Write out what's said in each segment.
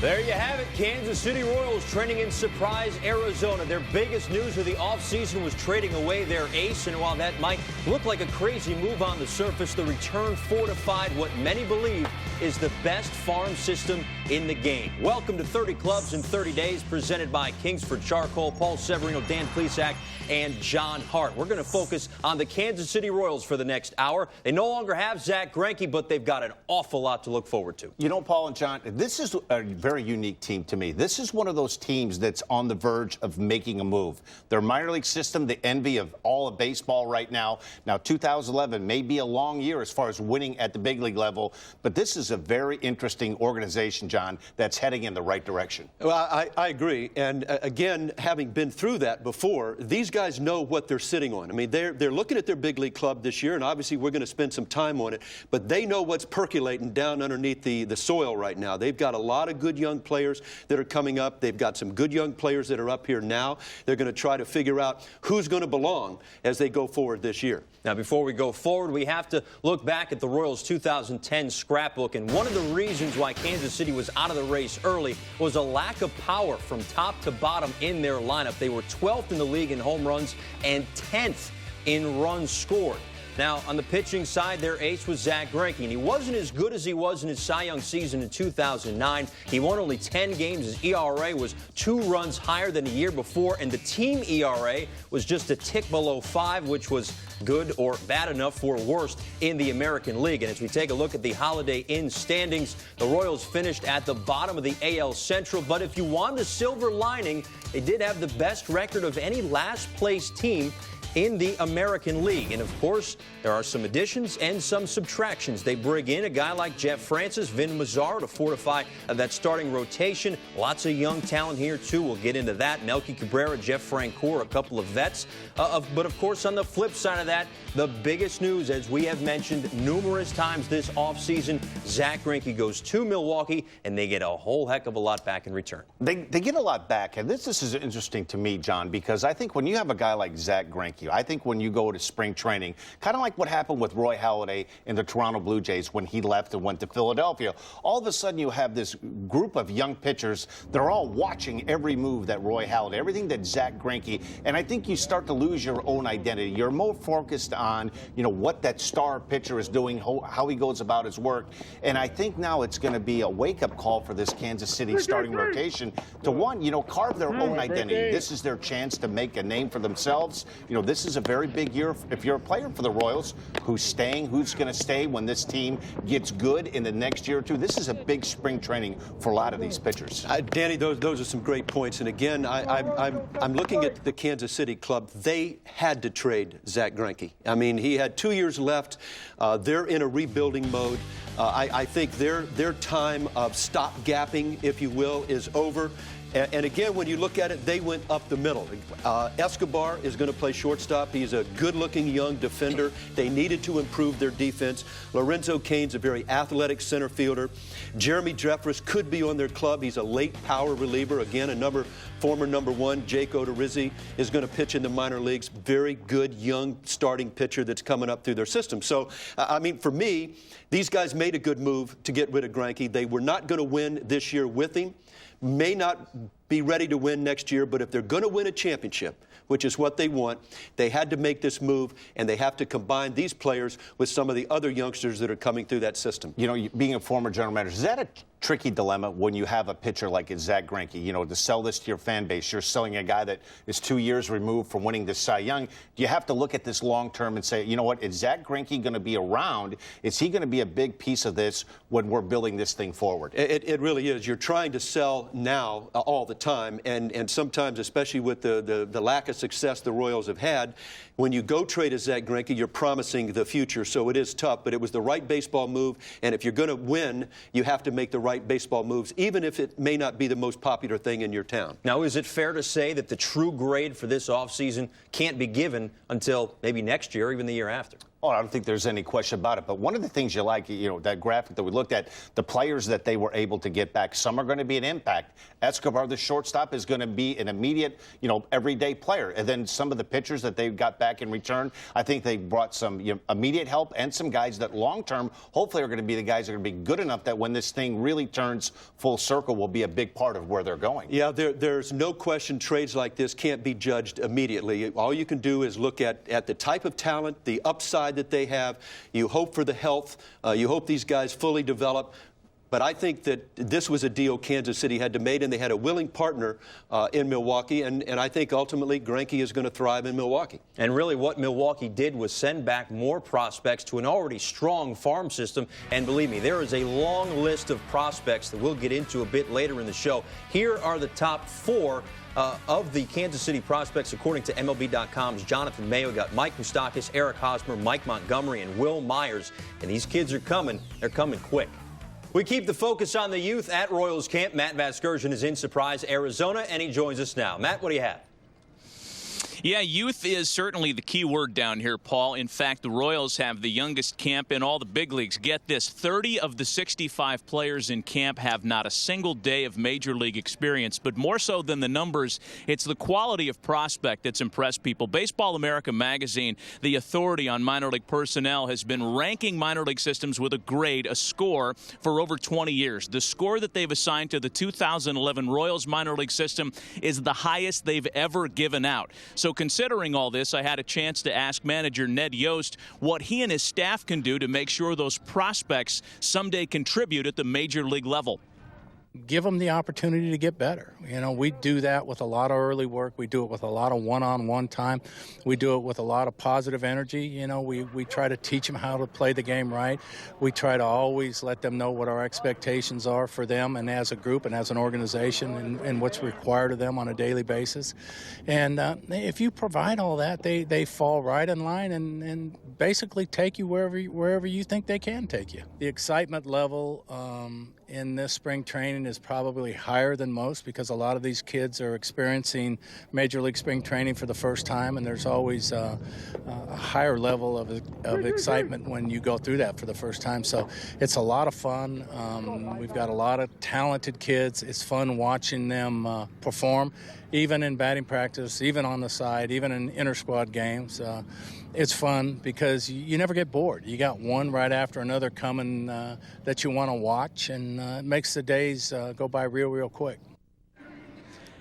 There you have it. Kansas City Royals training in Surprise, Arizona. Their biggest news of the offseason was trading away their ace. And while that might look like a crazy move on the surface, the return fortified what many believe is the best farm system in the game. Welcome to 30 Clubs in 30 Days, presented by Kingsford Charcoal. Paul Severino, Dan Plesac, and John Hart. We're going to focus on the Kansas City Royals for the next hour. They no longer have Zack Greinke, but they've got an awful lot to look forward to. You know, Paul and John, this is a very unique team to me. This is one of those teams that's on the verge of making a move. Their minor league system, the envy of all of baseball right now. Now, 2011 may be a long year as far as winning at the big league level, but this is a very interesting organization, John, that's heading in the right direction. Well, I agree. And again, having been through that before, these guys know what they're sitting on. I mean, they're looking at their big league club this year, and obviously we're going to spend some time on it, but they know what's percolating down underneath the soil right now. They've got a lot of good young players that are coming up. They've got some good young players that are up here now. They're going to try to figure out who's going to belong as they go forward this year. Now, before we go forward, we have to look back at the Royals' 2010 scrapbook. And one of the reasons why Kansas City was out of the race early was a lack of power from top to bottom in their lineup. They were 12th in the league in home runs and 10th in runs scored. Now, on the pitching side, their ace was Zack Greinke, and he wasn't as good as he was in his Cy Young season in 2009. He won only 10 games. His ERA was 2 runs higher than the year before, and the team ERA was just a tick below 5, which was good or bad enough for worst in the American League. And as we take a look at the Holiday Inn standings, the Royals finished at the bottom of the AL Central. But if you want the silver lining, they did have the best record of any last-place team in the American League. And, of course, there are some additions and some subtractions. They bring in a guy like Jeff Francis, Vin Mazzaro to fortify that starting rotation. Lots of young talent here, too. We'll get into that. Melky Cabrera, Jeff Francoeur, a couple of vets. But, of course, on the flip side of that, the biggest news, as we have mentioned numerous times this offseason, Zack Greinke goes to Milwaukee, and they get a whole heck of a lot back in return. They get a lot back. And this is interesting to me, John, because I think when you have a guy like Zack Greinke, I think when you go to spring training, kind of like what happened with Roy Halladay in the Toronto Blue Jays when he left and went to Philadelphia, all of a sudden you have this group of young pitchers. They're all watching every move that Roy Halladay, everything that Zack Greinke, and I think you start to lose your own identity. You're more focused on, what that star pitcher is doing, how he goes about his work, and I think now it's going to be a wake-up call for this Kansas City starting rotation to, one, carve their own identity. This is their chance to make a name for themselves. This is a very big year if you're a player for the Royals. Who's staying, who's going to stay when this team gets good in the next year or two. This is a big spring training for a lot of these pitchers. Danny, those are some great points. And again, I'm looking at the Kansas City club. They had to trade Zack Greinke. I mean, he had 2 years left. They're in a rebuilding mode. I think their time of stop-gapping, if you will, is over. And again, when you look at it, they went up the middle. Escobar is going to play shortstop. He's a good-looking young defender. They needed to improve their defense. Lorenzo Cain's a very athletic center fielder. Jeremy Jeffress could be on their club. He's a late power reliever. Again, former number 1, Jake Odorizzi, is going to pitch in the minor leagues. Very good young starting pitcher that's coming up through their system. So, I mean, for me, these guys made a good move to get rid of Greinke. They were not going to win this year with him. May not be ready to win next year, but if they're going to win a championship, which is what they want, they had to make this move, and they have to combine these players with some of the other youngsters that are coming through that system. Being a former general manager, is that a tricky dilemma when you have a pitcher like Zack Greinke? To sell this to your fan base, you're selling a guy that is 2 years removed from winning the Cy Young. Do you have to look at this long term and say, is Zack Greinke going to be around? Is he going to be a big piece of this when we're building this thing forward? It really is. You're trying to sell now all the time, and sometimes, especially with the lack of success the Royals have had, when you go trade a Zack Greinke, you're promising the future. So it is tough, but it was the right baseball move. And if you're going to win, you have to make the right baseball moves, even if it may not be the most popular thing in your town. Now, is it fair to say that the true grade for this offseason can't be given until maybe next year or even the year after? Oh, I don't think there's any question about it. But one of the things you like, that graphic that we looked at, the players that they were able to get back, some are going to be an impact. Escobar, the shortstop, is going to be an immediate, everyday player. And then some of the pitchers that they got back in return, I think they brought some immediate help and some guys that long-term, hopefully are going to be the guys that are going to be good enough that when this thing really turns full circle will be a big part of where they're going. Yeah, there's no question trades like this can't be judged immediately. All you can do is look at the type of talent, the upside that they have. You hope for the health. You hope these guys fully develop. But I think that this was a deal Kansas City had to make, and they had a willing partner in Milwaukee. And I think ultimately Greinke is going to thrive in Milwaukee. And really what Milwaukee did was send back more prospects to an already strong farm system. And believe me, there is a long list of prospects that we'll get into a bit later in the show. Here are the top 4 of the Kansas City prospects, according to MLB.com's Jonathan Mayo. We got Mike Moustakas, Eric Hosmer, Mike Montgomery, and Will Myers. And these kids are coming. They're coming quick. We keep the focus on the youth at Royals camp. Matt Vasgersian is in Surprise, Arizona, and he joins us now. Matt, what do you have? Yeah, youth is certainly the key word down here, Paul. In fact, the Royals have the youngest camp in all the big leagues. Get this, 30 of the 65 players in camp have not a single day of major league experience. But more so than the numbers, it's the quality of prospect that's impressed people. Baseball America magazine, the authority on minor league personnel, has been ranking minor league systems with a grade, a score, for over 20 years. The score that they've assigned to the 2011 Royals minor league system is the highest they've ever given out. So considering all this, I had a chance to ask manager Ned Yost what he and his staff can do to make sure those prospects someday contribute at the major league level. Give them the opportunity to get better. We do that with a lot of early work. We do it with a lot of one-on-one time. We do it with a lot of positive energy. We try to teach them how to play the game right. We try to always let them know what our expectations are for them and as a group and as an organization and what's required of them on a daily basis. And if you provide all that, they fall right in line and basically take you wherever you think they can take you. The excitement level in this spring training is probably higher than most because a lot of these kids are experiencing Major League spring training for the first time, and there's always a higher level of excitement when you go through that for the first time. So it's a lot of fun. We've got a lot of talented kids. It's fun watching them perform, even in batting practice, even on the side, even in inter-squad games. It's fun because you never get bored. You got one right after another coming that you want to watch, and it makes the days go by real quick.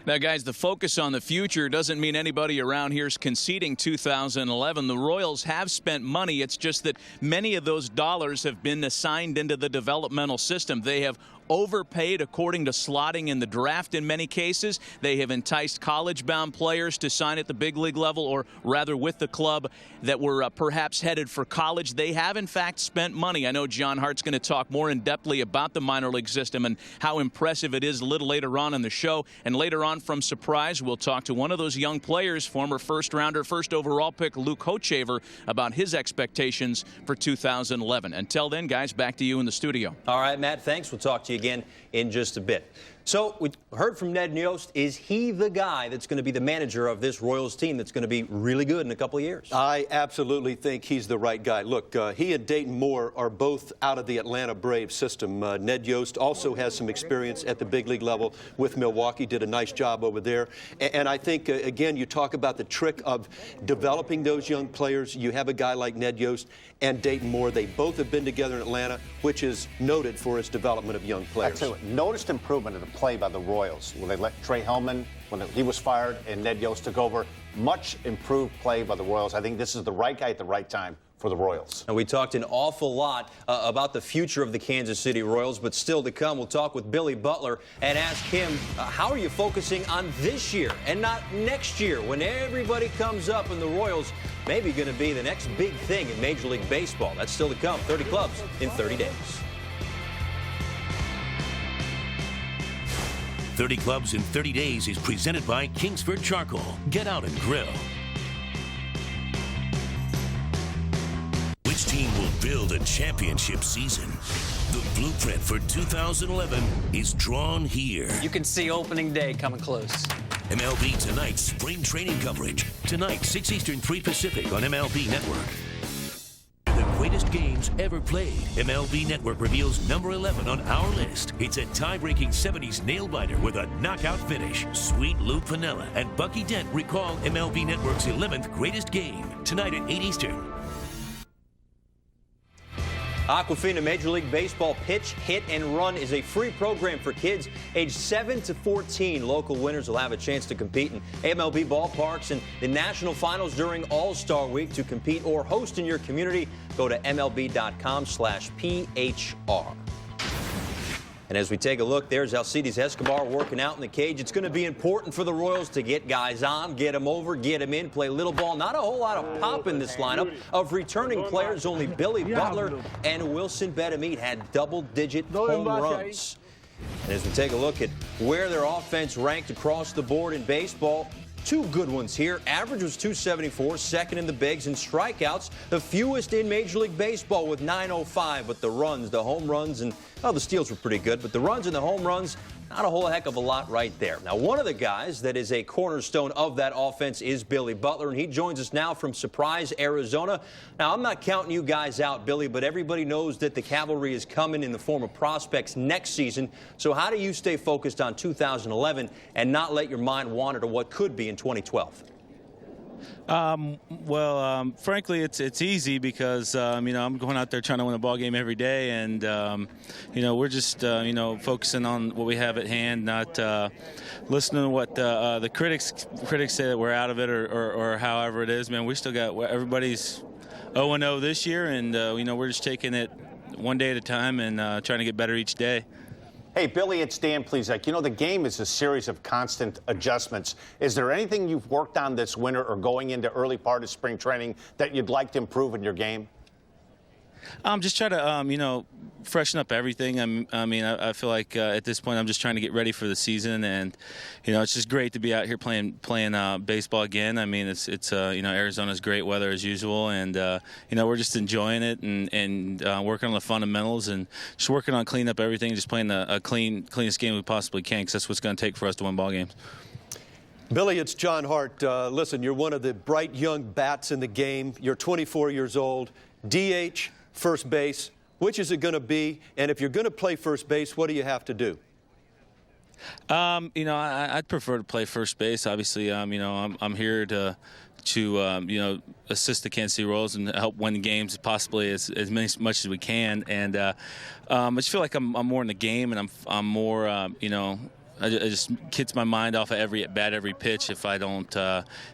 Now, guys, the focus on the future doesn't mean anybody around here is conceding 2011. The Royals have spent money. It's just that many of those dollars have been assigned into the developmental system. They have overpaid according to slotting in the draft in many cases. They have enticed college-bound players to sign at the big league level, or rather with the club that were perhaps headed for college. They have, in fact, spent money. I know John Hart's going to talk more in-depthly about the minor league system and how impressive it is a little later on in the show. And later on from Surprise, we'll talk to one of those young players, former first-rounder, first overall pick Luke Hochevar, about his expectations for 2011. Until then, guys, back to you in the studio. All right, Matt, thanks. We'll talk to you again in just a bit. So we heard from Ned Yost. Is he the guy that's going to be the manager of this Royals team that's going to be really good in a couple of years? I absolutely think he's the right guy. Look, he and Dayton Moore are both out of the Atlanta Braves system. Ned Yost also has some experience at the big league level with Milwaukee, did a nice job over there. And I think, again, you talk about the trick of developing those young players. You have a guy like Ned Yost and Dayton Moore. They both have been together in Atlanta, which is noted for its development of young players. I tell you what, noticed improvement in the play by the Royals when they let Trey Hellman, when he was fired and Ned Yost took over. Much improved play by the Royals. I think this is the right guy at the right time for the Royals. And we talked an awful lot about the future of the Kansas City Royals, but still to come, we'll talk with Billy Butler and ask him, how are you focusing on this year and not next year when everybody comes up and the Royals maybe going to be the next big thing in Major League Baseball? That's still to come. 30 clubs in 30 days. 30 Clubs in 30 Days is presented by Kingsford Charcoal. Get out and grill. Which team will build a championship season? The blueprint for 2011 is drawn here. You can see opening day coming close. MLB Tonight's spring training coverage. Tonight, 6 Eastern, 3 Pacific on MLB Network. greatest games ever played. MLB Network reveals number 11 on our list. It's a tie-breaking 70s nail-biter with a knockout finish. Sweet Lou Piniella and Bucky Dent recall MLB Network's 11th greatest game. Tonight at 8 Eastern. Aquafina Major League Baseball Pitch, Hit, and Run is a free program for kids aged 7 to 14. Local winners will have a chance to compete in MLB ballparks and the national finals during All-Star Week. To compete or host in your community, go to MLB.com/PHR. And as we take a look, there's Alcides Escobar working out in the cage. It's going to be important for the Royals to get guys on, get them over, get them in, play little ball. Not a whole lot of pop in this lineup of returning players. Only Billy Butler and Wilson Betemit had double-digit home runs. And as we take a look at where their offense ranked across the board in baseball, two good ones here. Average was 274, second in the bigs, and strikeouts, the fewest in Major League Baseball with 905. But the runs, the home runs, and the steals were pretty good. But the runs and the home runs, not a whole heck of a lot right there. Now, one of the guys that is a cornerstone of that offense is Billy Butler, and he joins us now from Surprise, Arizona. Now, I'm not counting you guys out, Billy, but everybody knows that the cavalry is coming in the form of prospects next season. So how do you stay focused on 2011 and not let your mind wander to what could be in 2012? Frankly, it's easy because, I'm going out there trying to win a ball game every day. And, we're just, focusing on what we have at hand, not listening to what the critics say that we're out of it or however it is. Man, we still got everybody's 0-0 this year. And, we're just taking it one day at a time and trying to get better each day. Hey, Billy, it's Dan Plesac. The game is a series of constant adjustments. Is there anything you've worked on this winter or going into early part of spring training that you'd like to improve in your game? I'm just trying to, freshen up everything. I feel like at this point I'm just trying to get ready for the season, and it's just great to be out here playing baseball again. It's Arizona's great weather as usual, and we're just enjoying it and working on the fundamentals and just working on cleaning up everything, just playing a cleanest game we possibly can, because that's what's going to take for us to win ball games. Billy, it's John Hart. Listen, you're one of the bright young bats in the game. You're 24 years old. DH, first base, which is it going to be? And if you're going to play first base, what do you have to do? I'd prefer to play first base. Obviously, I'm here to assist the Kansas City Royals and help win the games possibly as much as we can. And I just feel like I'm more in the game, and I'm more, I just gets my mind off of every at bat, every pitch if I don't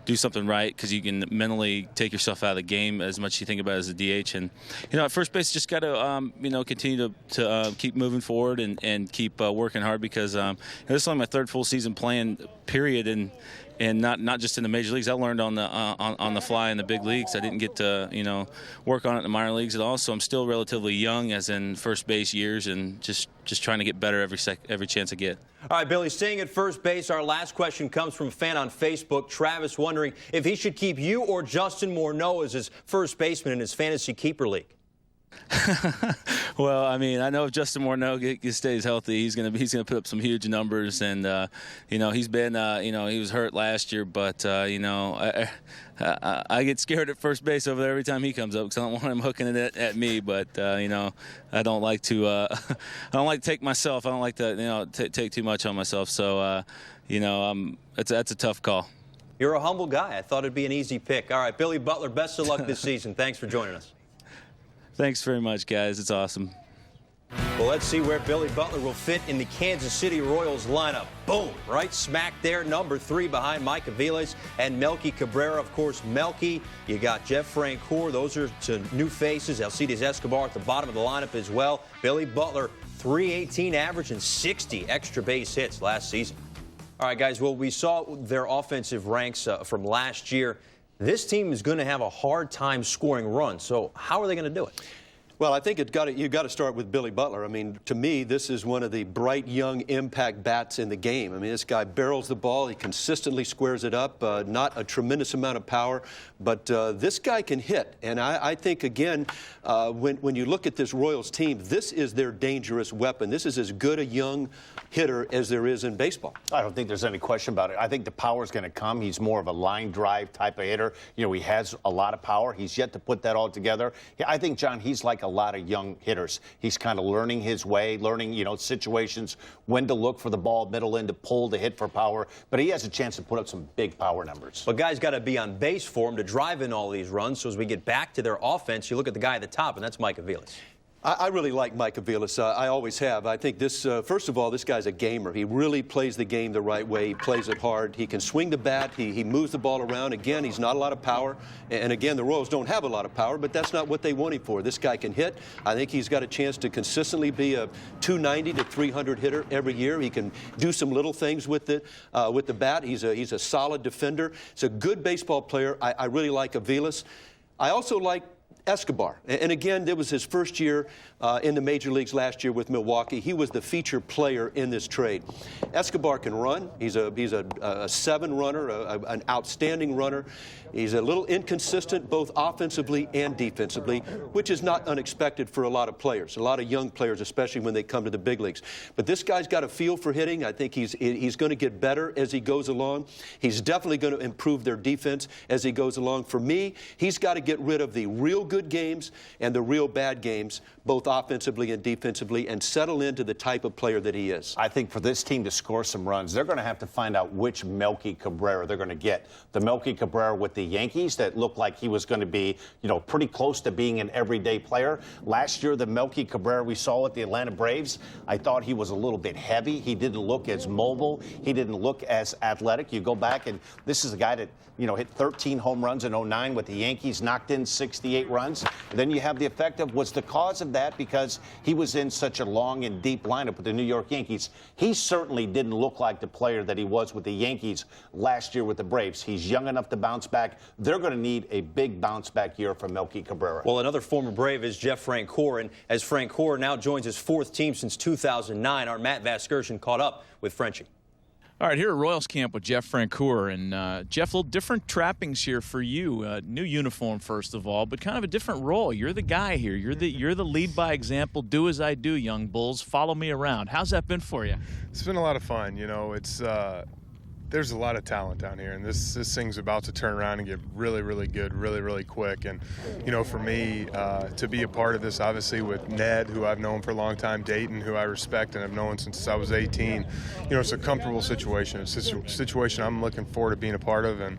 do something right, because you can mentally take yourself out of the game as much as you think about it as a DH. And, at first base, just got to, continue to keep moving forward and keep working hard, because this is only my third full season playing, period, and not just in the major leagues. I learned on the fly in the big leagues. I didn't get to work on it in the minor leagues at all. So I'm still relatively young, as in first base years, and just trying to get better every chance I get. All right, Billy, staying at first base, our last question comes from a fan on Facebook, Travis, wondering if he should keep you or Justin Morneau as his first baseman in his fantasy keeper league. Well, I know if Justin Morneau stays healthy, he's gonna put up some huge numbers, and he's been he was hurt last year, but I get scared at first base over there every time he comes up, because I don't want him hooking it at me. But I don't like to I don't like to take myself. I don't like to take too much on myself. So that's a tough call. You're a humble guy. I thought it'd be an easy pick. All right, Billy Butler, best of luck this season. Thanks for joining us. Thanks very much, guys. It's awesome. Well, let's see where Billy Butler will fit in the Kansas City Royals lineup. Boom, right smack there, number 3 behind Mike Aviles and Melky Cabrera. Of course, Melky, you got Jeff Francoeur. Those are some new faces. Alcides Escobar at the bottom of the lineup as well. Billy Butler, .318 average and 60 extra base hits last season. All right, guys, well, we saw their offensive ranks from last year. This team is going to have a hard time scoring runs. So how are they going to do it? Well, I think you've got to start with Billy Butler. I mean, to me, this is one of the bright, young impact bats in the game. I mean, this guy barrels the ball. He consistently squares it up. Not a tremendous amount of power, but this guy can hit. And I think, again, when you look at this Royals team, this is their dangerous weapon. This is as good a young hitter as there is in baseball. I don't think there's any question about it. I think the power is going to come. He's more of a line drive type of hitter. You know, he has a lot of power. He's yet to put that all together. I think, John, he's like a lot of young hitters. He's kind of learning his way, learning, you know, situations, when to look for the ball, middle in to pull, to hit for power. But he has a chance to put up some big power numbers. But guys got to be on base for him to drive in all these runs. So as we get back to their offense, you look at the guy at the top, and that's Mike Aviles. I really like Mike Aviles. I always have. I think this, first of all, this guy's a gamer. He really plays the game the right way. He plays it hard. He can swing the bat. He moves the ball around. Again, he's not a lot of power. And again, the Royals don't have a lot of power, but that's not what they want him for. This guy can hit. I think he's got a chance to consistently be a 290 to 300 hitter every year. He can do some little things with the bat. He's a solid defender. He's a good baseball player. I really like Aviles. I also like Escobar. And again, it was his first year in the major leagues last year with Milwaukee. He was the feature player in this trade. Escobar can run. He's a 7 runner, an outstanding runner. He's a little inconsistent both offensively and defensively, which is not unexpected for a lot of players, a lot of young players, especially when they come to the big leagues. But this guy's got a feel for hitting. I think he's going to get better as he goes along. He's definitely going to improve their defense as he goes along. For me, he's got to get rid of the real good games and the real bad games, both offensively and defensively, and settle into the type of player that he is. I think for this team to score some runs, they're going to have to find out which Melky Cabrera they're going to get. The Melky Cabrera with the Yankees that looked like he was going to be, you know, pretty close to being an everyday player. Last year, the Melky Cabrera we saw at the Atlanta Braves, I thought he was a little bit heavy. He didn't look as mobile. He didn't look as athletic. You go back, and this is a guy that, you know, hit 13 home runs in 09 with the Yankees, knocked in 68 runs. And then you have the effect of, was the cause of that because he was in such a long and deep lineup with the New York Yankees? He certainly didn't look like the player that he was with the Yankees last year with the Braves. He's young enough to bounce back. They're going to need a big bounce back year from Melky Cabrera. Well, another former Brave is Jeff Francoeur, and as Francoeur now joins his 4th team since 2009, our Matt Vasgersian caught up with Frenchie. All right, here at Royals camp with Jeff Francoeur. And, Jeff, a little different trappings here for you. New uniform, first of all, but kind of a different role. You're the guy here. You're the lead by example. Do as I do, young bulls. Follow me around. How's that been for you? It's been a lot of fun. You know, it's there's a lot of talent down here, and this thing's about to turn around and get really, really good, really, really quick. And, you know, for me, to be a part of this, obviously, with Ned, who I've known for a long time, Dayton, who I respect and have known since I was 18, you know, it's a comfortable situation. It's a situation I'm looking forward to being a part of. And,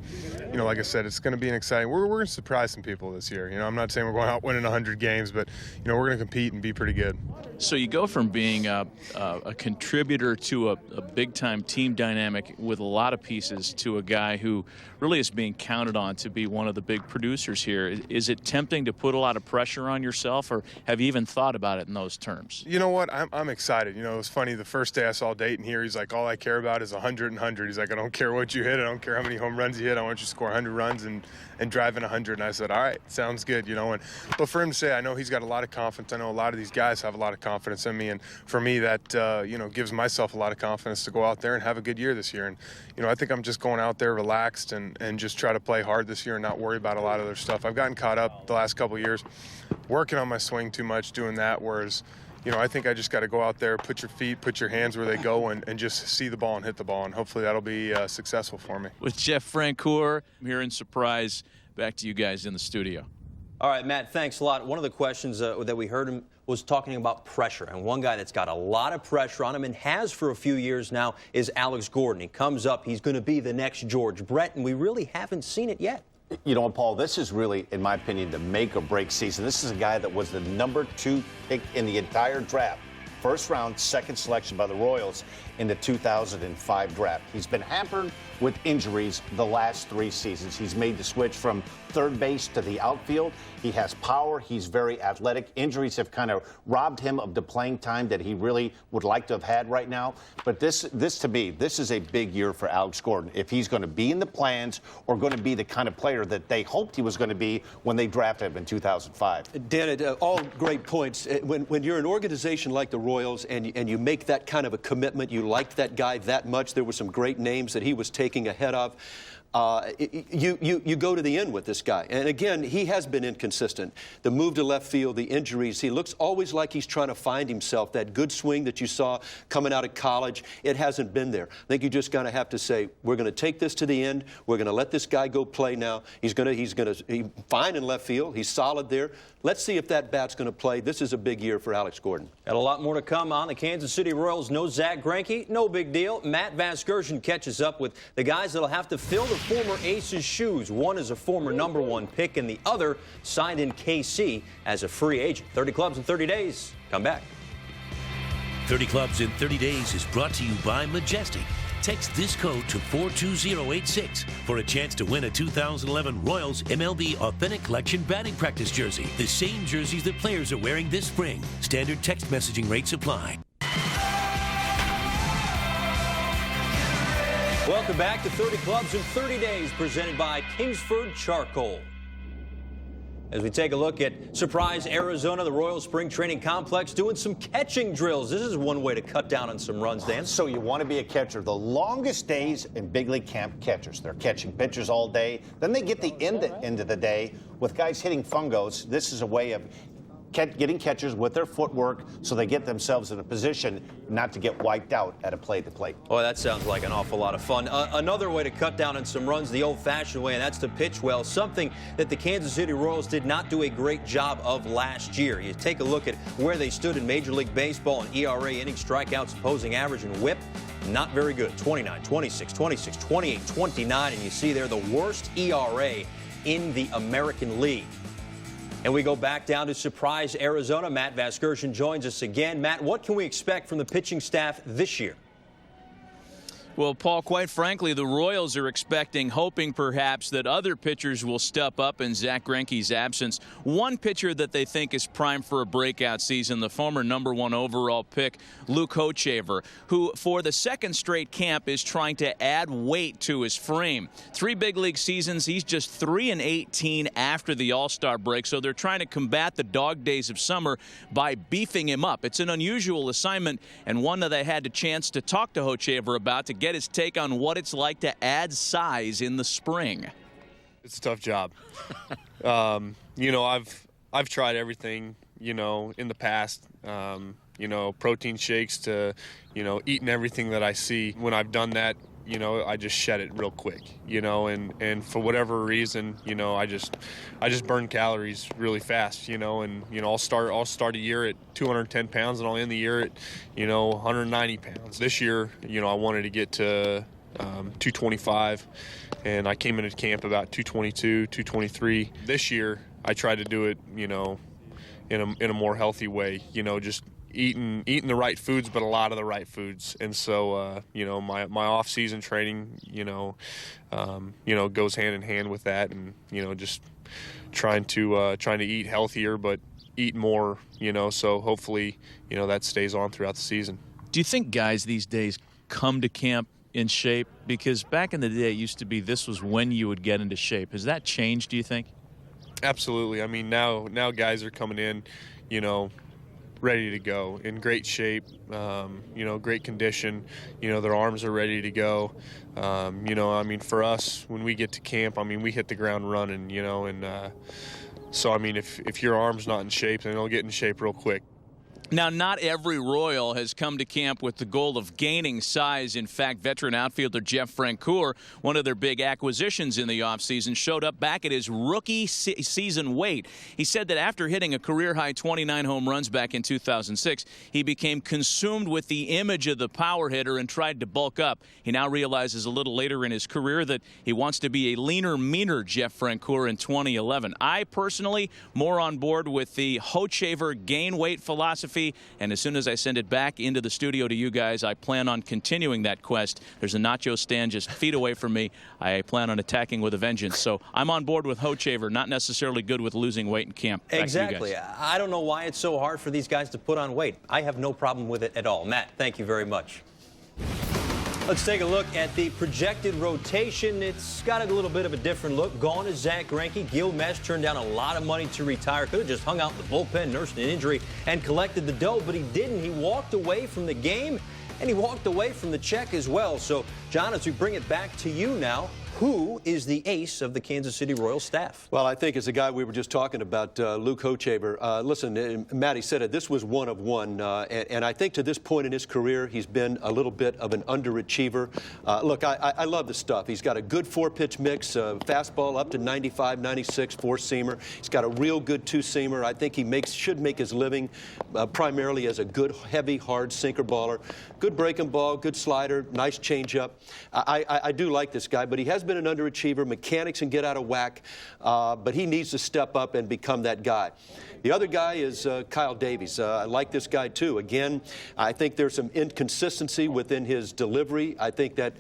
you know, like I said, it's going to be an exciting – we're going to surprise some people this year. You know, I'm not saying we're going out winning 100 games, but, you know, we're going to compete and be pretty good. So you go from being a contributor to a big-time team dynamic with a lot of pieces to a guy who really is being counted on to be one of the big producers here. Is it tempting to put a lot of pressure on yourself, or have you even thought about it in those terms? You know what? I'm excited. You know, it was funny. The first day I saw Dayton here, he's like, all I care about is 100 and 100. He's like, I don't care what you hit. I don't care how many home runs you hit. I want you to score 100 runs and drive in 100. And I said, all right, sounds good, you know. But for him to say, I know he's got a lot of confidence. I know a lot of these guys have a lot of confidence in me. And for me, that, you know, gives myself a lot of confidence to go out there and have a good year this year. And, you know, I think I'm just going out there relaxed and just try to play hard this year and not worry about a lot of other stuff. I've gotten caught up the last couple of years working on my swing too much, doing that, whereas, you know, I think I just got to go out there, put your feet, put your hands where they go, and just see the ball and hit the ball, and hopefully that'll be successful for me. With Jeff Francoeur, I'm here in Surprise. Back to you guys in the studio. All right, Matt, thanks a lot. One of the questions that we heard him was talking about pressure. And one guy that's got a lot of pressure on him and has for a few years now is Alex Gordon. He comes up, he's going to be the next George Brett, and we really haven't seen it yet. You know, Paul, this is really, in my opinion, the make or break season. This is a guy that was the #2 pick in the entire draft first-round, second selection by the Royals in the 2005 draft. He's been hampered with injuries the last 3 seasons. He's made the switch from third base to the outfield. He has power. He's very athletic. Injuries have kind of robbed him of the playing time that he really would like to have had right now. But this to me, this is a big year for Alex Gordon. If he's going to be in the plans or going to be the kind of player that they hoped he was going to be when they drafted him in 2005. Dan, all great points. When you're an organization like the Royals and you make that kind of a commitment, you liked that guy that much, there were some great names that he was taking ahead of. You go to the end with this guy. And again, he has been inconsistent. The move to left field, the injuries, he looks always like he's trying to find himself. That good swing that you saw coming out of college, it hasn't been there. I think you just going to have to say, we're going to take this to the end. We're going to let this guy go play now. He's fine in left field. He's solid there. Let's see if that bat's going to play. This is a big year for Alex Gordon. Got a lot more to come on the Kansas City Royals. No Zach Greinke, no big deal. Matt Vasgersian catches up with the guys that'll have to fill the former Ace's shoes. One is a former #1 pick, and the other signed in KC as a free agent. 30 clubs in 30 days. Come back. 30 Clubs in 30 Days is brought to you by Majestic. Text this code to 42086 for a chance to win a 2011 Royals MLB Authentic Collection batting practice jersey. The same jerseys that players are wearing this spring. Standard text messaging rates apply. Welcome back to 30 Clubs in 30 Days, presented by Kingsford Charcoal. As we take a look at Surprise, Arizona, the Royal Spring Training Complex doing some catching drills. This is one way to cut down on some runs, Dan. So you want to be a catcher. The longest days in big league camp, catchers. They're catching pitchers all day. Then they get the end of the day with guys hitting fungos. This is a way of getting catchers with their footwork so they get themselves in a position not to get wiped out at a plate-to-plate. Oh, that sounds like an awful lot of fun. Another way to cut down on some runs the old-fashioned way, and that's to pitch well, something that the Kansas City Royals did not do a great job of last year. You take a look at where they stood in Major League Baseball in ERA, innings, strikeouts, opposing average, and whip. Not very good. 29, 26, 26, 28, 29, and you see there the worst ERA in the American League. And we go back down to Surprise, Arizona. Matt Vasgersian joins us again. Matt, what can we expect from the pitching staff this year? Well, Paul, quite frankly, the Royals are hoping perhaps that other pitchers will step up in Zach Greinke's absence. One pitcher that they think is primed for a breakout season, the former #1 overall pick, Luke Hochevar, who for the second straight camp is trying to add weight to his frame. 3 big league seasons, he's just 3-18 after the All-Star break, so they're trying to combat the dog days of summer by beefing him up. It's an unusual assignment and one that I had the chance to talk to Hochevar about to get his take on what it's like to add size in the spring. It's a tough job. You know, I've tried everything, you know, in the past, you know, protein shakes to, you know, eating everything that I see. When I've done that, you know, I just shed it real quick, you know, and for whatever reason, you know, I just burn calories really fast, you know, and, you know, I'll start a year at 210 pounds and I'll end the year at, you know, 190 pounds. This year, you know, I wanted to get to 225, and I came into camp about 222, 223. This year, I tried to do it, you know, in a more healthy way, you know, just eating the right foods, but a lot of the right foods. And so, you know, my off-season training, you know, goes hand in hand with that, and, you know, just trying to eat healthier, but eat more, you know, so hopefully, you know, that stays on throughout the season. Do you think guys these days come to camp in shape? Because back in the day, it used to be this was when you would get into shape. Has that changed, do you think? Absolutely. I mean, now guys are coming in, you know, ready to go, in great shape, you know, great condition, you know, their arms are ready to go. You know, I mean, for us, when we get to camp, I mean, we hit the ground running, you know, and so, I mean, if your arm's not in shape, then it'll get in shape real quick. Now, not every Royal has come to camp with the goal of gaining size. In fact, veteran outfielder Jeff Francoeur, one of their big acquisitions in the offseason, showed up back at his rookie season weight. He said that after hitting a career-high 29 home runs back in 2006, he became consumed with the image of the power hitter and tried to bulk up. He now realizes a little later in his career that he wants to be a leaner, meaner Jeff Francoeur in 2011. I personally more on board with the Hochevar gain weight philosophy. trophy, and as soon as I send it back into the studio to you guys, I plan on continuing that quest. There's a nacho stand just feet away from me. I plan on attacking with a vengeance. So I'm on board with Hochevar, not necessarily good with losing weight in camp. Back Exactly. to you guys. I don't know why it's so hard for these guys to put on weight. I have no problem with it at all. Matt, thank you very much. Let's take a look at the projected rotation. It's got a little bit of a different look. Gone is Zack Greinke. Gil Mesh turned down a lot of money to retire. Could have just hung out in the bullpen, nursed an injury, and collected the dough, but he didn't. He walked away from the game, and he walked away from the check as well. So, John, as we bring it back to you now, who is the ace of the Kansas City Royals staff? Well, I think it's the guy we were just talking about, Luke Hochevar. Listen, Matty said it, this was one of one. And I think to this point in his career, he's been a little bit of an underachiever. Look, I love the stuff. He's got a good four-pitch mix, fastball up to 95, 96, four-seamer. He's got a real good two-seamer. I think he should make his living primarily as a good, heavy, hard sinker baller. Good breaking ball, good slider, nice changeup. I do like this guy, but he has been an underachiever. Mechanics can get out of whack, but he needs to step up and become that guy. The other guy is Kyle Davies. I like this guy, too. Again, I think there's some inconsistency within his delivery. I think that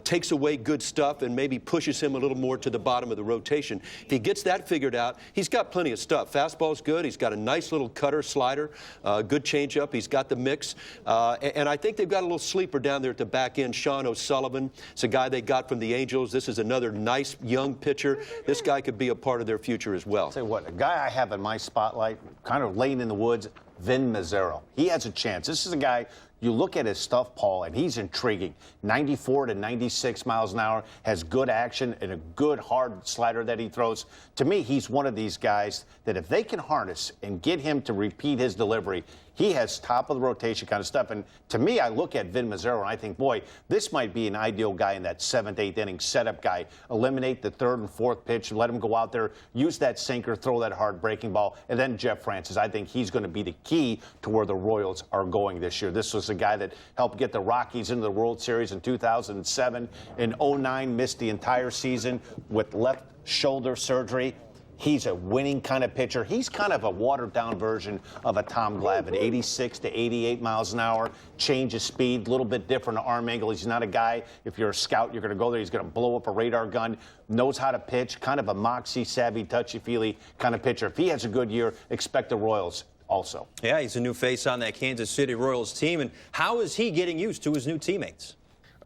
takes away good stuff and maybe pushes him a little more to the bottom of the rotation. If he gets that figured out, he's got plenty of stuff. Fastball's good. He's got a nice little cutter, slider, good changeup. He's got the mix. And I think they've got a little sleeper down there at the back end, Sean O'Sullivan. It's a guy they got from the Angels. This is another nice young pitcher. This guy could be a part of their future as well. I'll tell you what, a guy I have in my spotlight, kind of laying in the woods, Vin Mazzaro. He has a chance. This is a guy, you look at his stuff, Paul, and he's intriguing. 94 to 96 miles an hour, has good action and a good hard slider that he throws. To me, he's one of these guys that if they can harness and get him to repeat his delivery, he has top of the rotation kind of stuff. And to me, I look at Vin Mazzaro and I think, boy, this might be an ideal guy in that 7th, 8th inning setup guy. Eliminate the 3rd and 4th pitch, let him go out there, use that sinker, throw that hard breaking ball. And then Jeff Francis, I think he's going to be the key to where the Royals are going this year. This was a guy that helped get the Rockies into the World Series in 2007. In 2009, missed the entire season with left shoulder surgery. He's a winning kind of pitcher. He's kind of a watered-down version of a Tom Glavine, 86 to 88 miles an hour, change of speed, a little bit different arm angle. He's not a guy, if you're a scout, you're going to go there, he's going to blow up a radar gun, knows how to pitch, kind of a moxie, savvy, touchy-feely kind of pitcher. If he has a good year, expect the Royals also. Yeah, he's a new face on that Kansas City Royals team. And how is he getting used to his new teammates?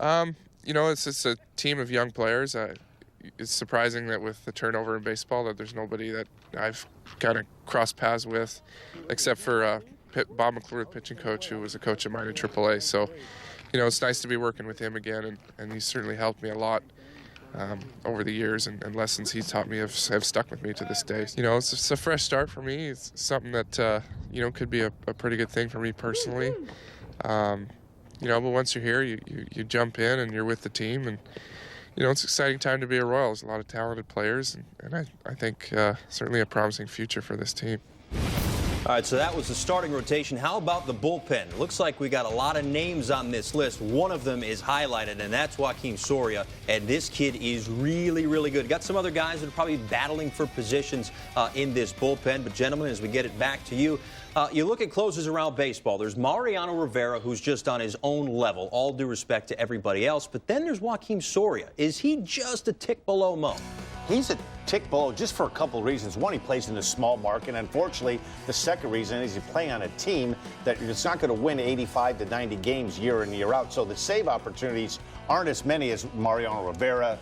You know, it's a team of young players. It's surprising that with the turnover in baseball that there's nobody that I've kind of crossed paths with, except for Bob McClure, pitching coach, who was a coach of mine at AAA. So, you know, it's nice to be working with him again, and he's certainly helped me a lot over the years, and lessons he's taught me have stuck with me to this day. You know, it's a fresh start for me. It's something that, you know, could be a pretty good thing for me personally. You know, but once you're here, you jump in and you're with the team, and you know, it's an exciting time to be a Royal. There's a lot of talented players, and I think certainly a promising future for this team. All right, so that was the starting rotation. How about the bullpen? Looks like we got a lot of names on this list. One of them is highlighted, and that's Joakim Soria. And this kid is really, really good. Got some other guys that are probably battling for positions in this bullpen. But, gentlemen, as we get it back to you, you look at closers around baseball. There's Mariano Rivera, who's just on his own level, all due respect to everybody else. But then there's Joakim Soria. Is he just a tick below Mo? He's a tick below just for a couple of reasons. One, he plays in a small market. Unfortunately, the second reason is he's playing on a team that is not going to win 85 to 90 games year in, year out. So the save opportunities aren't as many as Mariano Rivera,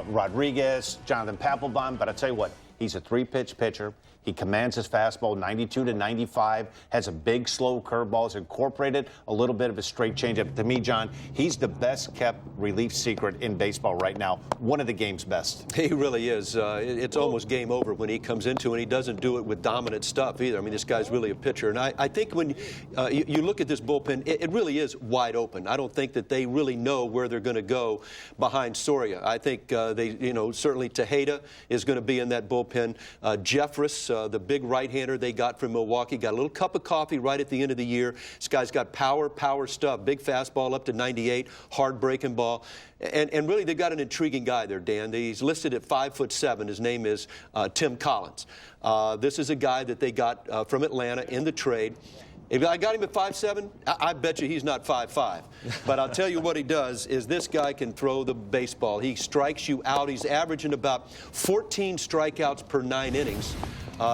Rodriguez, Jonathan Papelbon. But I'll tell you what, he's a 3-pitch pitcher. He commands his fastball 92 to 95, has a big, slow curveball, has incorporated a little bit of a straight changeup. To me, John, he's the best-kept relief secret in baseball right now. One of the game's best. He really is. It's almost game over when he comes into, and he doesn't do it with dominant stuff either. I mean, this guy's really a pitcher. And I think when you look at this bullpen, it really is wide open. I don't think that they really know where they're going to go behind Soria. I think certainly Tejeda is going to be in that bullpen. Jeffress, the big right-hander they got from Milwaukee, got a little cup of coffee right at the end of the year. This guy's got power stuff, big fastball up to 98, hard breaking ball. And really, they've got an intriguing guy there, Dan. He's listed at 5'7". His name is Tim Collins. This is a guy that they got from Atlanta in the trade. If I got him at 5'7", I bet you he's not 5'5". But I'll tell you what he does is this guy can throw the baseball. He strikes you out. He's averaging about 14 strikeouts per 9 innings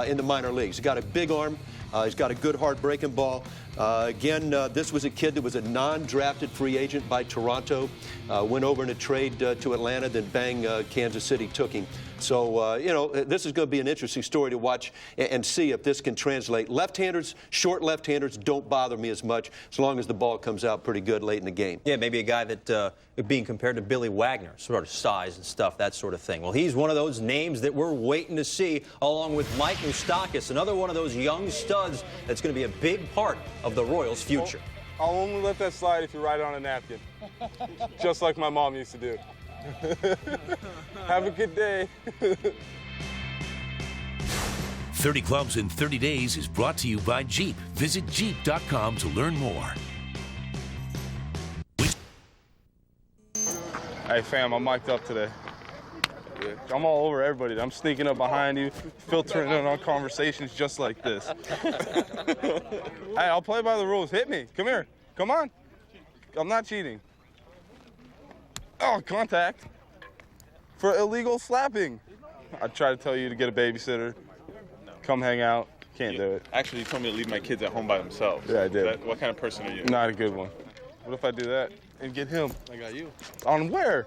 in the minor leagues. He's got a big arm. He's got a good hard breaking ball. Again, this was a kid that was a non-drafted free agent by Toronto. Went over in a trade to Atlanta, then bang, Kansas City took him. So, you know, this is going to be an interesting story to watch and see if this can translate. Left-handers, short left-handers don't bother me as much as long as the ball comes out pretty good late in the game. Yeah, maybe a guy that being compared to Billy Wagner, sort of size and stuff, that sort of thing. Well, he's one of those names that we're waiting to see, along with Mike Moustakas, another one of those young studs that's going to be a big part of the Royals' future. I'll only let that slide if you write it on a napkin, just like my mom used to do. Have a good day. 30 Clubs in 30 Days is brought to you by Jeep. Visit Jeep.com to learn more. Hey, fam, I'm mic'd up today. I'm all over everybody. I'm sneaking up behind you, filtering in on conversations just like this. Hey, I'll play by the rules. Hit me. Come here. Come on. I'm not cheating. Oh, contact. For illegal slapping. I tried to tell you to get a babysitter. Come hang out. Can't do it. Actually, you told me to leave my kids at home by themselves. Yeah, I did. What kind of person are you? Not a good one. What if I do that and get him? I got you. On where?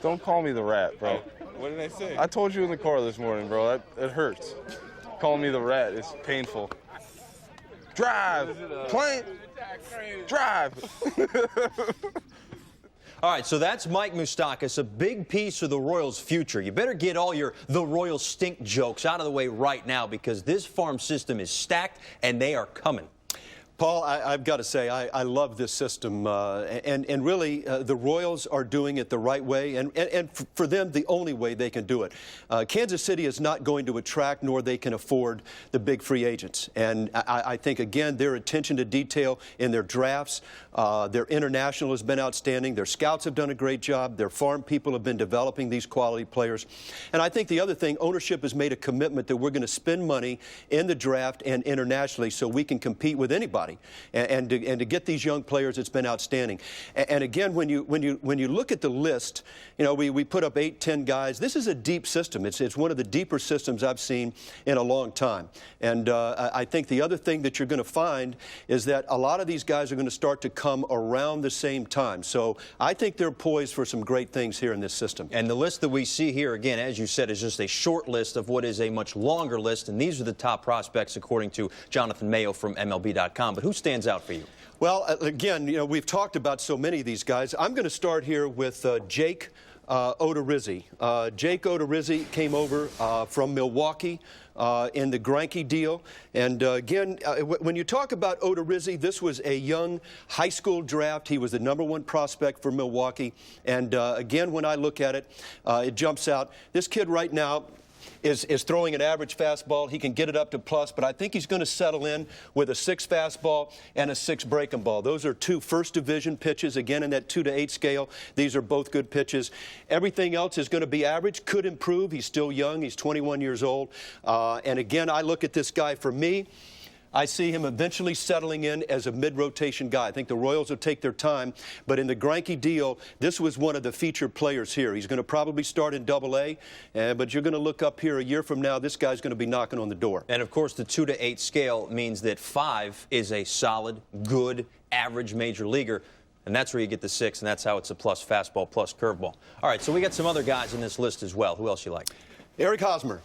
Don't call me the rat, bro. What did I say? I told you in the car this morning, bro. It hurts. Calling me the rat is painful. Drive. Plane. Drive. All right, so that's Mike Moustakas, a big piece of the Royals' future. You better get all your the Royals stink jokes out of the way right now because this farm system is stacked and they are coming. Paul, I've got to say, I love this system, and really, the Royals are doing it the right way, and for them, the only way they can do it. Kansas City is not going to attract, nor they can afford the big free agents, and I think, again, their attention to detail in their drafts, their international has been outstanding, their scouts have done a great job, their farm people have been developing these quality players, and I think the other thing, ownership has made a commitment that we're going to spend money in the draft and internationally so we can compete with anybody. And to get these young players, it's been outstanding. And again, when you look at the list, you know, we put up 8, 10 guys. This is a deep system. It's one of the deeper systems I've seen in a long time. And I think the other thing that you're going to find is that a lot of these guys are going to start to come around the same time. So I think they're poised for some great things here in this system. And the list that we see here, again, as you said, is just a short list of what is a much longer list. And these are the top prospects, according to Jonathan Mayo from MLB.com. But who stands out for you? Well, again, you know, we've talked about so many of these guys. I'm going to start here with Jake Odorizzi. Jake Odorizzi came over from Milwaukee in the Greinke deal. And again, when you talk about Odorizzi, this was a young high school draft. He was the #1 prospect for Milwaukee. And again, when I look at it, it jumps out. This kid right now is throwing an average fastball. He can get it up to plus, but I think he's going to settle in with a 6 fastball and a 6 breaking ball. Those are 2 first division pitches, again, in that 2 to 8 scale. These are both good pitches. Everything else is going to be average, could improve. He's still young. He's 21 years old. And again, I look at this guy, for me, I see him eventually settling in as a mid-rotation guy. I think the Royals will take their time, but in the Greinke deal, this was one of the featured players here. He's going to probably start in Double-A, but you're going to look up here a year from now, this guy's going to be knocking on the door. And, of course, the 2 to 8 scale means that 5 is a solid, good, average major leaguer. And that's where you get the 6, and that's how it's a plus fastball, plus curveball. All right, so we got some other guys in this list as well. Who else you like? Eric Hosmer.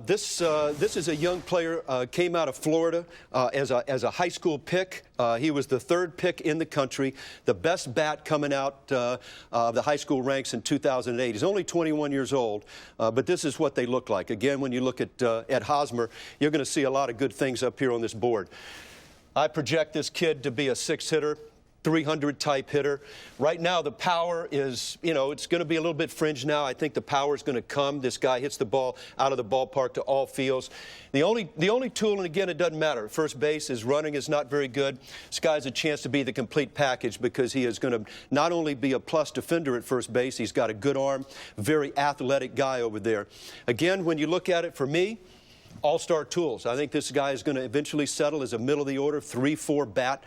This is a young player, came out of Florida as a high school pick. He was the 3rd pick in the country, the best bat coming out of the high school ranks in 2008. He's only 21 years old, but this is what they look like. Again, when you look at Hosmer, you're going to see a lot of good things up here on this board. I project this kid to be a 6-hitter. 300 type hitter. Right now, the power is, you know, it's going to be a little bit fringe now. I think the power is going to come. This guy hits the ball out of the ballpark to all fields. The only tool, and again, it doesn't matter. First base, his running is not very good. This guy has a chance to be the complete package because he is going to not only be a plus defender at first base, he's got a good arm, very athletic guy over there. Again, when you look at it, for me, all-star tools. I think this guy is going to eventually settle as a middle-of-the-order 3-4 bat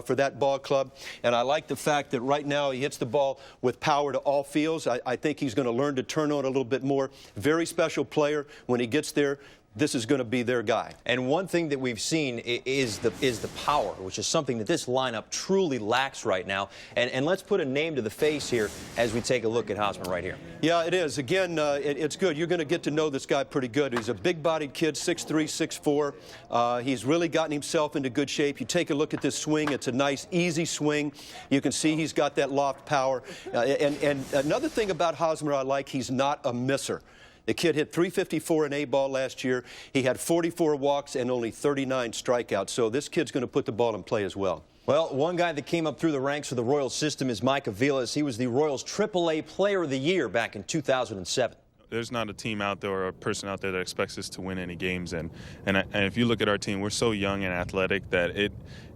for that ball club. And I like the fact that right now he hits the ball with power to all fields. I think he's going to learn to turn on a little bit more. Very special player. When he gets there, this is going to be their guy. And one thing that we've seen is the power, which is something that this lineup truly lacks right now. And let's put a name to the face here as we take a look at Hosmer right here. Yeah, it is. Again, it's good. You're going to get to know this guy pretty good. He's a big-bodied kid, 6'3", 6'4". He's really gotten himself into good shape. You take a look at this swing. It's a nice, easy swing. You can see he's got that loft power. And another thing about Hosmer I like, he's not a misser. The kid hit .354 in A-ball last year. He had 44 walks and only 39 strikeouts. So this kid's going to put the ball in play as well. Well, one guy that came up through the ranks of the Royals system is Mike Aviles. He was the Royals AAA Player of the Year back in 2007. There's not a team out there or a person out there that expects us to win any games. And if you look at our team, we're so young and athletic that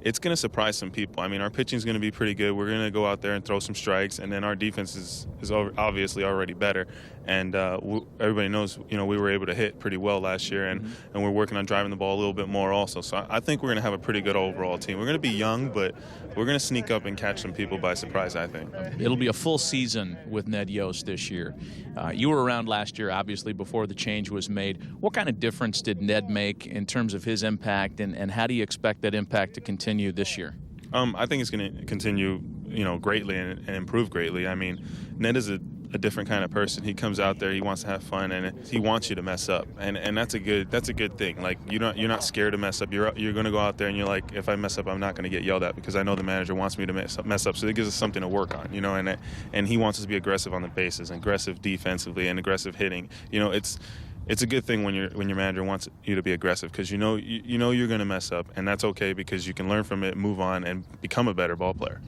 it's going to surprise some people. I mean, our pitching is going to be pretty good. We're going to go out there and throw some strikes, and then our defense is obviously already better. And everybody knows, we were able to hit pretty well last year, and we're working on driving the ball a little bit more also. So I think we're going to have a pretty good overall team. We're going to be young, but we're going to sneak up and catch some people by surprise, I think. It'll be a full season with Ned Yost this year. You were around last year, obviously, before the change was made. What kind of difference did Ned make in terms of his impact, and how do you expect that impact to continue this year? I think it's going to continue, greatly and improve greatly. I mean, Ned is a different kind of person. He comes out there, he wants to have fun, and he wants you to mess up, and that's a good thing. Like you're not scared to mess up. You're going to go out there and you're like, if I mess up, I'm not going to get yelled at because I know the manager wants me to mess up. So it gives us something to work on, and he wants us to be aggressive on the bases, aggressive defensively, and aggressive hitting. It's a good thing when your manager wants you to be aggressive because you know you're going to mess up, and that's okay because you can learn from it, move on, and become a better ball player.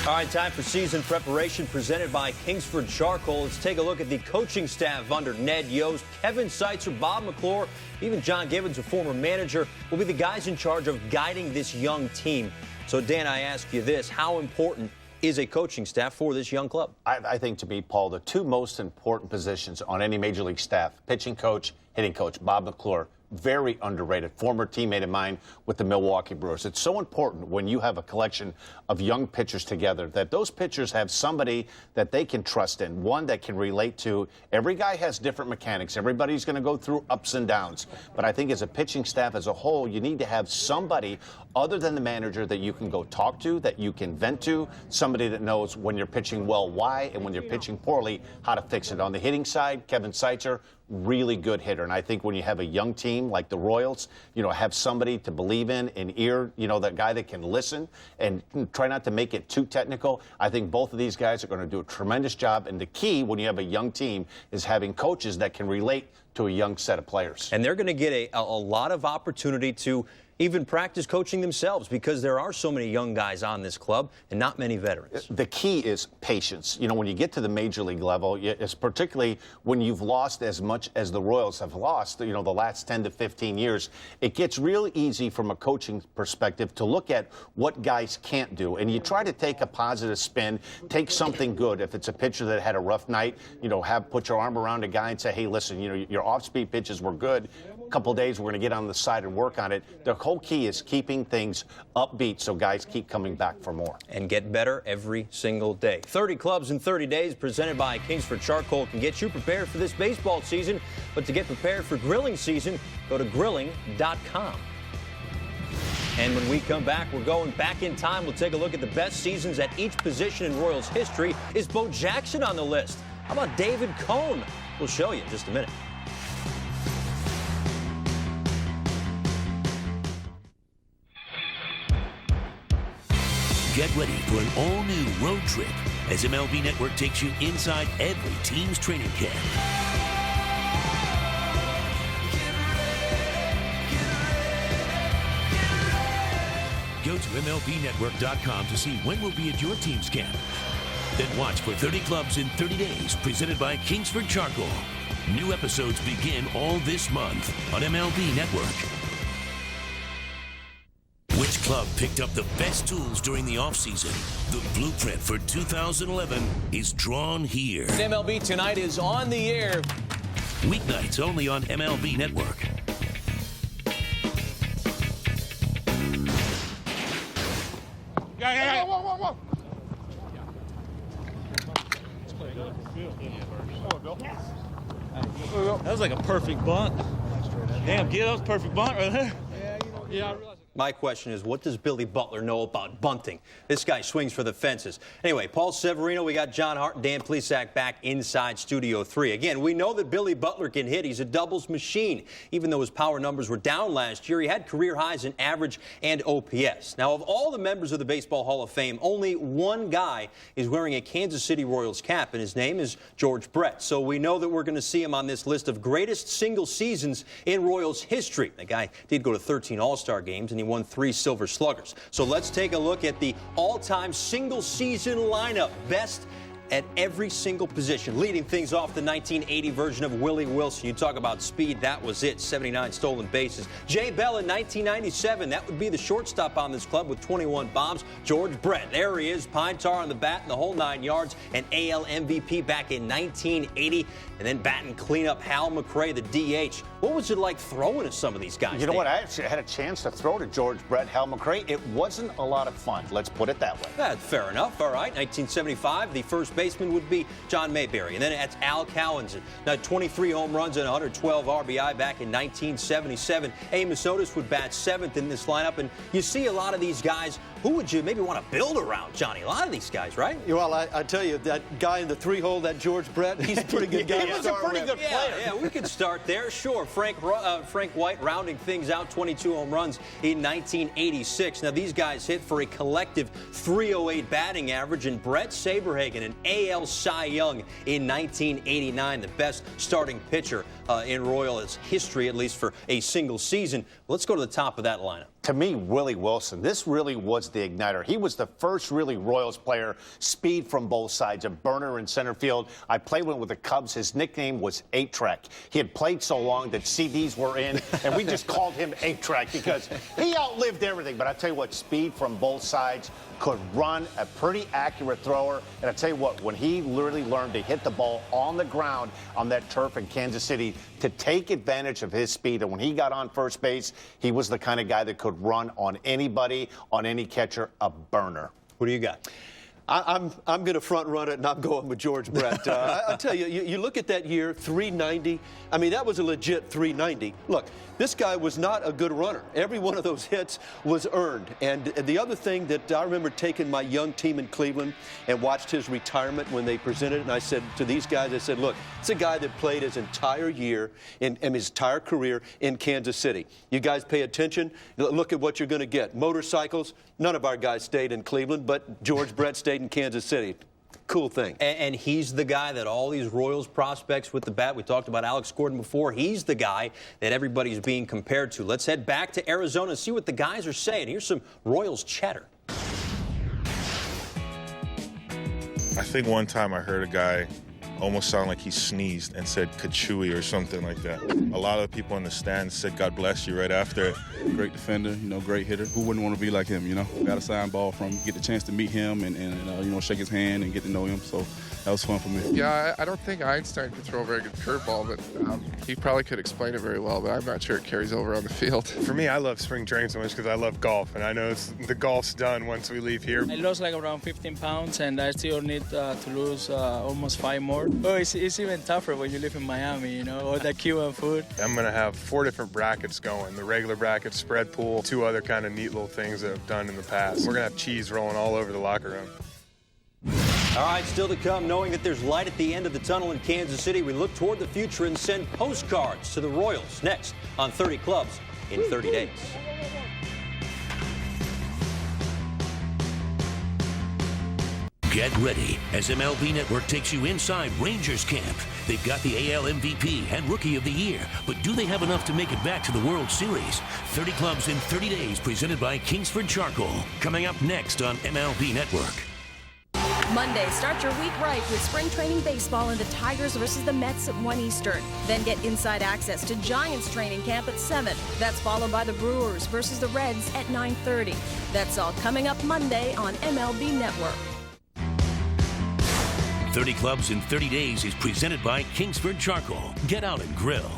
All right, time for season preparation presented by Kingsford Charcoal. Let's take a look at the coaching staff under Ned Yost. Kevin Seitzer, Bob McClure, even John Gibbons, a former manager, will be the guys in charge of guiding this young team. So, Dan, I ask you this, how important is a coaching staff for this young club? I think, to me, Paul, the two most important positions on any major league staff, pitching coach, hitting coach, Bob McClure, very underrated, former teammate of mine with the Milwaukee Brewers. It's so important when you have a collection of young pitchers together that those pitchers have somebody that they can trust in, one that can relate to. Every guy has different mechanics. Everybody's going to go through ups and downs. But I think as a pitching staff as a whole, you need to have somebody other than the manager that you can go talk to, that you can vent to, somebody that knows when you're pitching well why, and when you're pitching poorly, how to fix it. On the hitting side, Kevin Seitzer, really good hitter. And I think when you have a young team like the Royals, have somebody to believe in, an ear, that guy that can listen and try not to make it too technical. I think both of these guys are going to do a tremendous job. And the key when you have a young team is having coaches that can relate to a young set of players. And they're going to get a lot of opportunity to even practice coaching themselves because there are so many young guys on this club and not many veterans. The key is patience. When you get to the major league level, it's particularly when you've lost as much as the Royals have lost, the last 10 to 15 years, it gets real easy from a coaching perspective to look at what guys can't do. And you try to take a positive spin, take something good. If it's a pitcher that had a rough night, put your arm around a guy and say, hey, listen, your off-speed pitches were good. A couple of days, we're going to get on the side and work on it. The whole key is keeping things upbeat so guys keep coming back for more. And get better every single day. 30 clubs in 30 days presented by Kingsford Charcoal can get you prepared for this baseball season. But to get prepared for grilling season, go to grilling.com. And when we come back, we're going back in time. We'll take a look at the best seasons at each position in Royals history. Is Bo Jackson on the list? How about David Cone? We'll show you in just a minute. Get ready for an all-new road trip as MLB Network takes you inside every team's training camp. Go to MLBnetwork.com to see when we'll be at your team's camp. Then watch for 30 clubs in 30 days, presented by Kingsford Charcoal. New episodes begin all this month on MLB Network. Which club picked up the best tools during the offseason? The blueprint for 2011 is drawn here. MLB Tonight is on the air. Weeknights only on MLB Network. That was like a perfect bunt. Damn, kid, that was a perfect bunt right there. Yeah, I realized. My question is, what does Billy Butler know about bunting? This guy swings for the fences. Anyway, Paul Severino, we got John Hart and Dan Plesac back inside Studio 3. Again, we know that Billy Butler can hit. He's a doubles machine. Even though his power numbers were down last year, he had career highs in average and OPS. Now, of all the members of the Baseball Hall of Fame, only one guy is wearing a Kansas City Royals cap, and his name is George Brett. So we know that we're going to see him on this list of greatest single seasons in Royals history. The guy did go to 13 All-Star games, and he won 3 Silver Sluggers. So let's take a look at the all-time single-season lineup. Best at every single position. Leading things off, the 1980 version of Willie Wilson. You talk about speed, that was it. 79 stolen bases. Jay Bell in 1997, that would be the shortstop on this club with 21 bombs. George Brett, there he is, pine tar on the bat and the whole 9 yards. An AL MVP back in 1980. And then batting cleanup, Hal McRae, the DH. What was it like throwing to some of these guys? You know what? I actually had a chance to throw to George Brett, Hal McRae. It wasn't a lot of fun. Let's put it that way. That's fair enough. All right. 1975, the first baseman would be John Mayberry. And then it's Al Cowan. Now 23 home runs and 112 RBI back in 1977. Amos Otis would bat 7th in this lineup. And you see a lot of these guys. Who would you maybe want to build around, Johnny? A lot of these guys, right? Well, I tell you, that guy in the 3-hole, that George Brett, he's a pretty good guy. He was a pretty good player. Yeah, we could start there. Sure. Frank White rounding things out, 22 home runs in 1986. Now, these guys hit for a collective 308 batting average, and Brett Saberhagen, an AL Cy Young in 1989, the best starting pitcher in Royals history, at least for a single season. Let's go to the top of that lineup. To me, Willie Wilson, this really was the igniter. He was the first really Royals player, speed from both sides, a burner in center field. I played with the Cubs. His nickname was 8-Track. He had played so long that CDs were in, and we just called him 8-Track because he outlived everything. But I tell you what, speed from both sides, could run, a pretty accurate thrower. And I tell you what, when he literally learned to hit the ball on the ground on that turf in Kansas City, to take advantage of his speed, and when he got on first base, he was the kind of guy that could run on anybody, on any catcher, a burner. What do you got? I'm going to front run it, and I'm going with George Brett. I'll tell you, you look at that year, 390. I mean, that was a legit 390. Look, this guy was not a good runner. Every one of those hits was earned. And the other thing that I remember taking my young team in Cleveland and watched his retirement when they presented it, and I said to these guys, I said, look, it's a guy that played his entire year and his entire career in Kansas City. You guys pay attention. Look at what you're going to get. Motorcycles. None of our guys stayed in Cleveland, but George Brett stayed in Kansas City. Cool thing. And he's the guy that all these Royals prospects with the bat, we talked about Alex Gordon before, he's the guy that everybody's being compared to. Let's head back to Arizona and see what the guys are saying. Here's some Royals chatter. I think one time I heard a guy almost sound like he sneezed and said Kachui or something like that. A lot of people in the stands said God bless you right after it. Great defender, great hitter. Who wouldn't want to be like him, Got a signed ball from him, get the chance to meet him and shake his hand and get to know him. So that was fun for me. Yeah, I don't think Einstein could throw a very good curveball, but he probably could explain it very well, but I'm not sure it carries over on the field. For me, I love spring training so much because I love golf, and I know the golf's done once we leave here. I lost like around 15 pounds, and I still need to lose almost 5 more. Oh, it's even tougher when you live in Miami, all that Cuban food. I'm going to have 4 different brackets going. The regular bracket, spread pool, 2 other kind of neat little things that I've done in the past. We're going to have cheese rolling all over the locker room. All right, still to come, knowing that there's light at the end of the tunnel in Kansas City, we look toward the future and send postcards to the Royals next on 30 Clubs in 30 days. Get ready as MLB Network takes you inside Rangers camp. They've got the AL MVP and Rookie of the Year, but do they have enough to make it back to the World Series? 30 Clubs in 30 days, presented by Kingsford Charcoal. Coming up next on MLB Network. Monday, start your week right with spring training baseball and the Tigers versus the Mets at 1 Eastern. Then get inside access to Giants training camp at 7. That's followed by the Brewers versus the Reds at 9:30. That's all coming up Monday on MLB Network. 30 Clubs in 30 days is presented by Kingsford Charcoal. Get out and grill.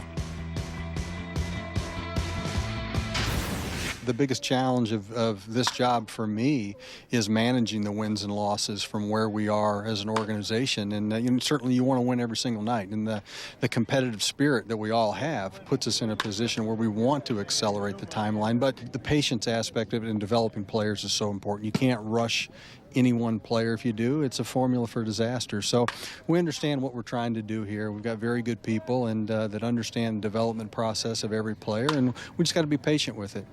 the biggest challenge of this job for me is managing the wins and losses from where we are as an organization. And certainly you want to win every single night. And the competitive spirit that we all have puts us in a position where we want to accelerate the timeline. But the patience aspect of it in developing players is so important. You can't rush any one player. If you do, it's a formula for disaster. So we understand what we're trying to do here. We've got very good people and that understand the development process of every player, and we just got to be patient with it.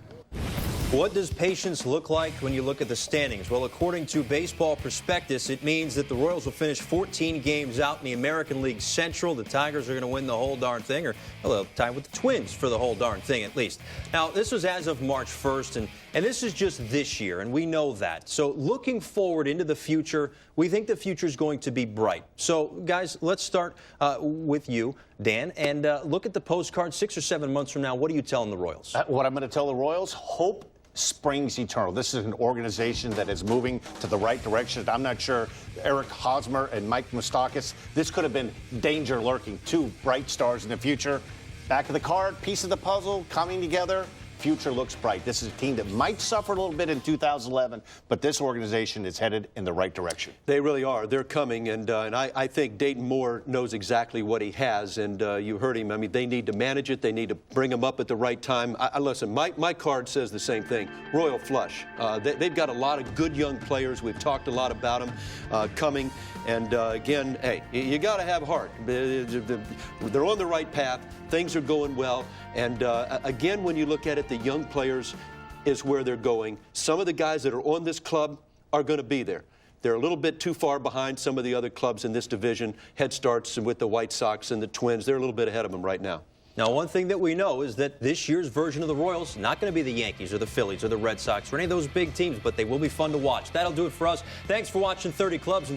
What does patience look like when you look at the standings? Well, according to Baseball Prospectus, it means that the Royals will finish 14 games out in the American League Central. The Tigers are going to win the whole darn thing, or well, they'll tie with the Twins for the whole darn thing at least. Now, this was as of March 1st, and this is just this year, and we know that. So looking forward into the future, we think the future is going to be bright. So, guys, let's start with you, Dan, and look at the postcard 6 or 7 months from now. What are you telling the Royals? What I'm going to tell the Royals, hope springs eternal. This is an organization that is moving to the right direction. I'm not sure Eric Hosmer and Mike Moustakas, this could have been danger lurking. Two bright stars in the future. Back of the card, piece of the puzzle coming together. Future looks bright. This is a team that might suffer a little bit in 2011, but this organization is headed in the right direction. They really are. They're coming, and I think Dayton Moore knows exactly what he has, and you heard him. I mean, they need to manage it. They need to bring him up at the right time. Listen, my card says the same thing. Royal flush. They've got a lot of good young players. We've talked a lot about them coming, and again, hey, you got to have heart. They're on the right path. Things are going well, and again, when you look at it, the young players is where they're going. Some of the guys that are on this club are going to be there. They're a little bit too far behind some of the other clubs in this division. Head starts with the White Sox and the Twins. They're a little bit ahead of them right now. Now, one thing that we know is that this year's version of the Royals is not going to be the Yankees or the Phillies or the Red Sox or any of those big teams, but they will be fun to watch. That'll do it for us. Thanks for watching 30 Clubs.